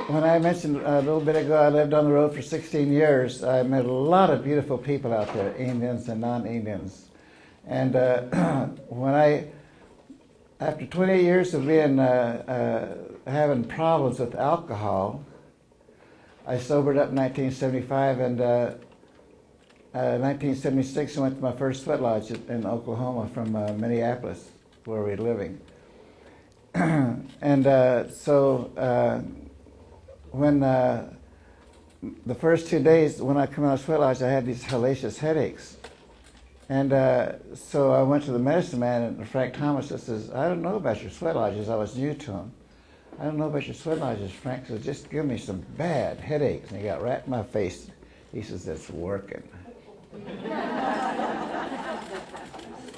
when I mentioned a little bit ago, I lived on the road for 16 years. I met a lot of beautiful people out there, Indians and non-Indians. And after 20 years of being having problems with alcohol, I sobered up in 1975, and 1976 I went to my first sweat lodge in Oklahoma from Minneapolis, where we were living. And when the first 2 days when I come out of sweat lodge, I had these hellacious headaches. And so I went to the medicine man, and Frank Thomas says, I don't know about your sweat lodges. I was new to him. I don't know about your sweat lodges, Frank. Says, just give me some bad headaches. And he got right in my face. He says, it's working.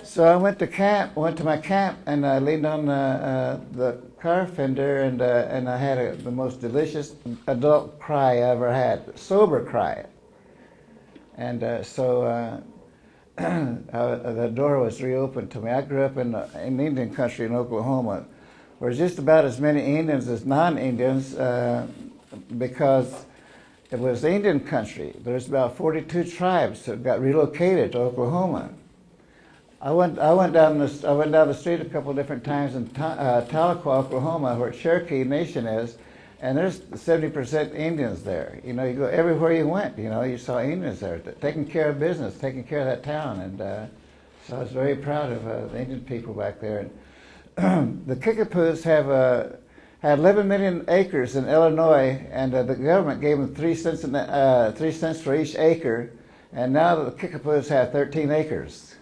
So I went to my camp, and I leaned on the car fender, and I had the most delicious adult cry I ever had, sober cry. And the door was reopened to me. I grew up in Indian country in Oklahoma, where just about as many Indians as non-Indians, because it was Indian country. There's about 42 tribes that got relocated to Oklahoma. I went down the street a couple of different times in Tahlequah, Oklahoma, where Cherokee Nation is, and there's 70% Indians there. You know, you go everywhere you went. You know, you saw Indians there, taking care of business, taking care of that town, and so I was very proud of the Indian people back there. And the Kickapoos had 11 million acres in Illinois, and the government gave them 3 cents for each acre, and now the Kickapoos have 13 acres.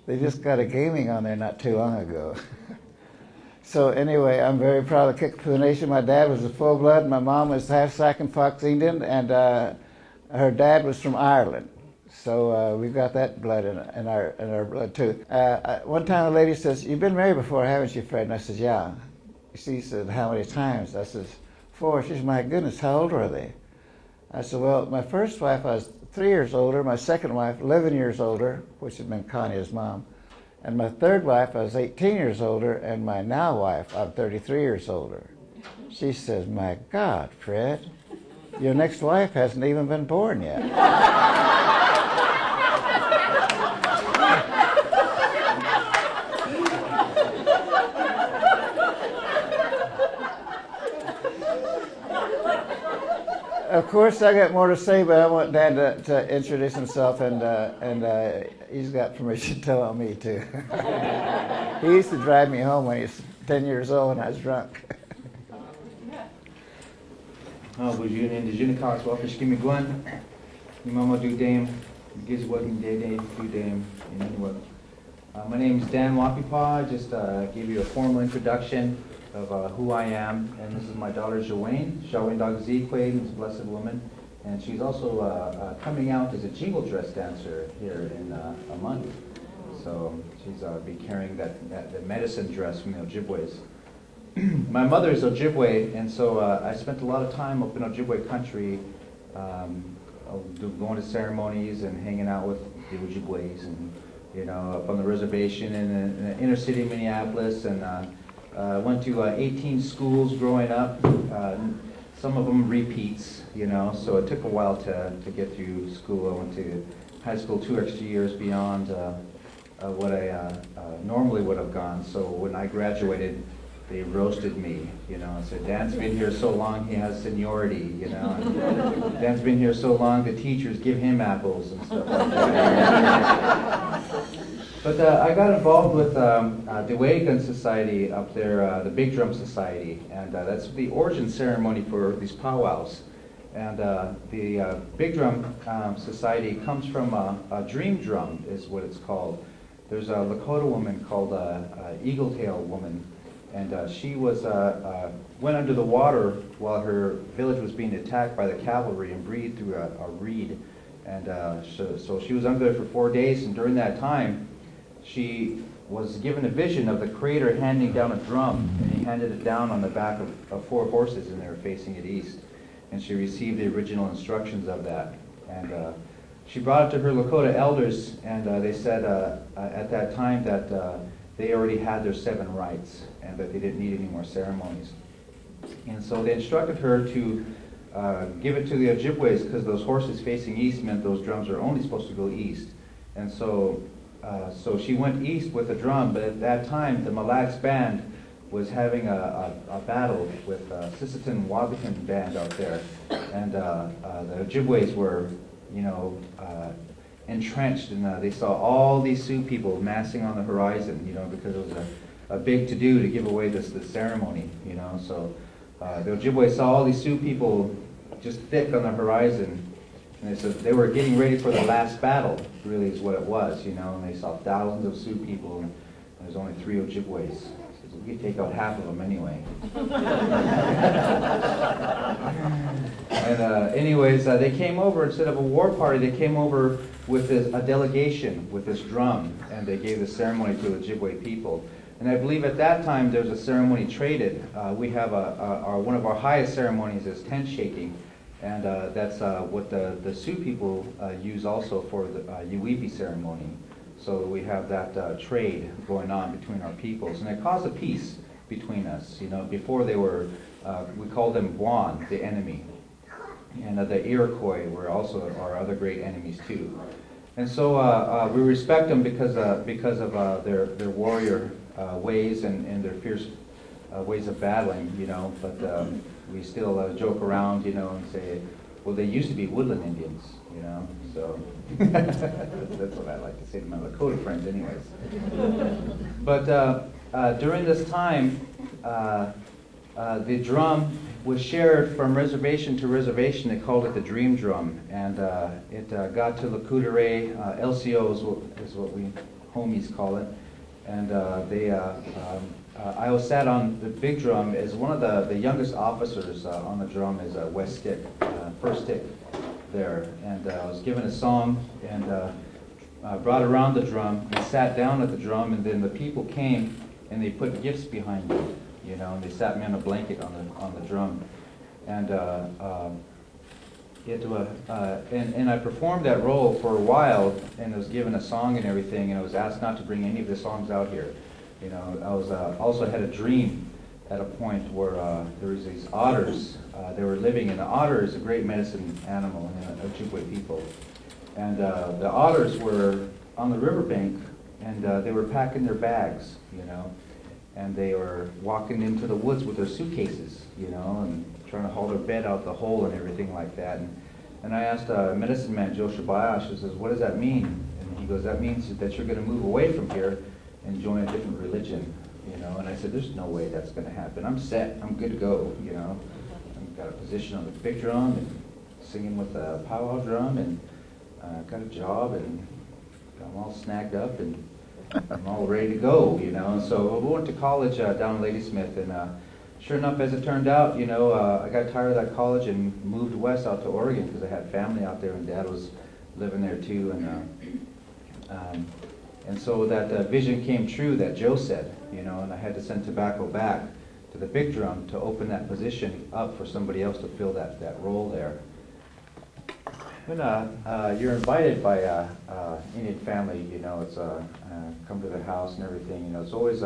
They just got a gaming on there not too long ago. So anyway, I'm very proud of the Kickapoo Nation. My dad was a full-blood. My mom was half Sac-and-Fox Indian, and her dad was from Ireland. So we've got that blood in our blood too. One time a lady says, "You've been married before, haven't you, Fred?" And I said, "Yeah." She said, "How many times?" I said, 4. She said, "My goodness, how old were they?" I said, "Well, my first wife, I was 3 years older. My second wife, 11 years older, which had been Connie's mom. And my third wife, I was 18 years older, and my now wife, I'm 33 years older." She says, "My God, Fred, your next wife hasn't even been born yet." Of course, I got more to say, but I want Dad to introduce himself, and he's got permission to tell on me, too. He used to drive me home when he was 10 years old and I was drunk. Bonjour, Indigenous, Wahpepah, Mama do dame, gives what me day do dame, my name is Dan Wahpepah. I just gave you a formal introduction of who I am, and this is my daughter Joanne Dagzikwe, who's a blessed woman, and she's also coming out as a jingle dress dancer here in a month. So she's be carrying the medicine dress from the Ojibways. My mother is Ojibwe, and so I spent a lot of time up in Ojibwe country, going to ceremonies and hanging out with the Ojibways, and up on the reservation in the inner city of Minneapolis, and went to 18 schools growing up, some of them repeats, so it took a while to get through school. I went to high school 2 extra years beyond what I normally would have gone, so when I graduated, they roasted me, said, "Dan's been here so long, he has seniority, and Dan's been here so long, the teachers give him apples," and stuff like that. But I got involved with the Wagan Society up there, the Big Drum Society, and that's the origin ceremony for these powwows. And the Big Drum Society comes from a dream drum, is what it's called. There's a Lakota woman called Eagle Tail Woman, and she was went under the water while her village was being attacked by the cavalry and breathed through a reed. And so she was under there for 4 days, and during that time, she was given a vision of the creator handing down a drum, and he handed it down on the back of 4 horses, and they were facing it east. And she received the original instructions of that. And she brought it to her Lakota elders, and they said at that time that they already had their 7 rites, and that they didn't need any more ceremonies. And so they instructed her to give it to the Ojibways, because those horses facing east meant those drums are only supposed to go east. And so, so she went east with the drum, but at that time the Mille Lacs band was having a battle with Sisseton Wahpepah band out there. And the Ojibways were, you know, entrenched, and they saw all these Sioux people massing on the horizon, you know, because it was a big to-do to give away this ceremony, you know. So the Ojibways saw all these Sioux people just thick on the horizon, and they said they were getting ready for the last battle, really is what it was, you know, and they saw thousands of Sioux people, and there's only 3 Ojibways. So we could take out half of them anyway. And anyways, they came over, instead of a war party, they came over with a delegation with this drum, and they gave the ceremony to the Ojibwe people. And I believe at that time there's a ceremony traded. We have one of our highest ceremonies is tent shaking, and that's what the Sioux people use also for the Uweepi ceremony. So we have that trade going on between our peoples, and it caused a peace between us. You know, before they were, we called them Guan, the enemy, and the Iroquois were also our other great enemies too. And so we respect them because of their warrior ways and their fierce ways of battling, you know. But we still joke around, you know, and say, well, they used to be woodland Indians, you know. So that's what I like to say to my Lakota friends, anyways. But during this time, the drum was shared from reservation to reservation. They called it the Dream Drum, and it got to Lakota LCO is what we homies call it, and I was sat on the big drum as one of the youngest officers on the drum is West Stick, first stick there, and I was given a song and brought around the drum and sat down at the drum, and then the people came and they put gifts behind me, you know, and they sat me on a blanket on the drum, and and I performed that role for a while, and I was given a song and everything, and I was asked not to bring any of the songs out here. You know, I was also had a dream at a point where there was these otters. They were living, and the otter is a great medicine animal in the Ojibwe people. And the otters were on the riverbank, and they were packing their bags, you know, and they were walking into the woods with their suitcases, you know, and trying to haul their bed out the hole and everything like that. And I asked medicine man Joe Shabayash, I says, what does that mean? And he goes, that means that you're going to move away from here and join a different religion, you know. And I said, there's no way that's going to happen. I'm set. I'm good to go, you know. I've got a position on the big drum and singing with the powwow drum, and got a job, and I'm all snagged up, and I'm all ready to go, you know. And so we went to college down in Ladysmith, and sure enough, as it turned out, you know, I got tired of that college and moved west out to Oregon because I had family out there, and Dad was living there too, and so that vision came true that Joe said, you know, and I had to send tobacco back to the big drum to open that position up for somebody else to fill that role there. When you're invited by Indian family, you know, it's come to the house and everything, you know, it's always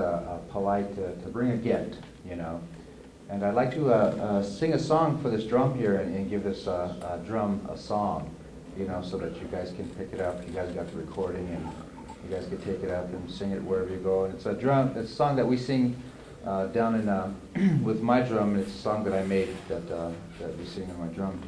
polite to bring a gift, you know. And I'd like to sing a song for this drum here and give this drum a song, you know, so that you guys can pick it up. You guys got the recording, and you guys can take it up and sing it wherever you go. And it's a song that we sing down in with my drum, and it's a song that I made that we sing on my drum.